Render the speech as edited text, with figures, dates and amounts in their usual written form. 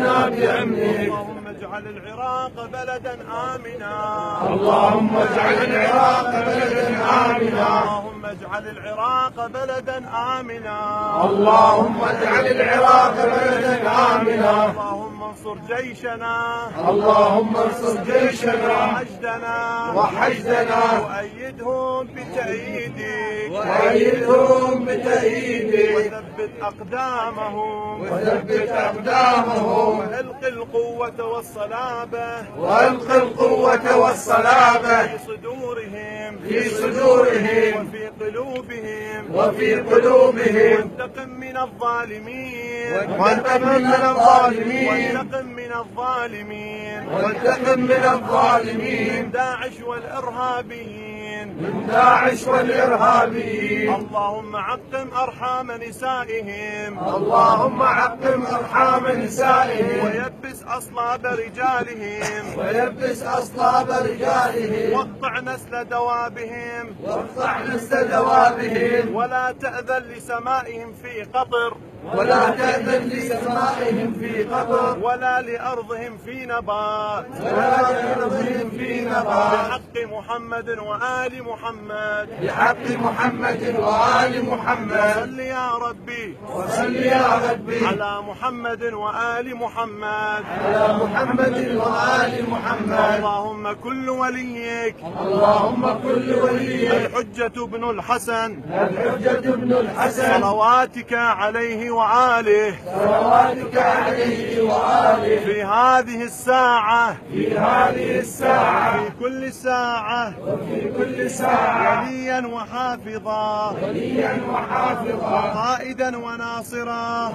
إنا بأمنك. اللهم اجعل العراق بلدا آمنا. اللهم اجعل العراق بلدا آمنا. اللهم اجعل العراق بلدا آمنا. اللهم اجعل العراق بلدا آمنا. اللهم انصر جيشنا. اللهم انصر جيشنا وحشدنا وأيدهم بتأييدك. وثبت أقدامهم. وألق القوة والصلابة في صدورهم وفي قلوبهم. وانتقم من الظالمين. من داعش والإرهابيين. اللهم عقم أرحام نسائهم. ويبس أصلاب رجالهم. واقطع نسل دوابهم. ولا تأذن لسمائهم في قطر. ولا لأرضهم في نبات. بحق محمد وآل محمد. صل يا ربي على محمد وآل محمد. اللهم كل وليك الحجة بن الحسن صلواتك عليه وآله في هذه الساعة في كل ساعة وليا وحافظا وقائدا وناصرا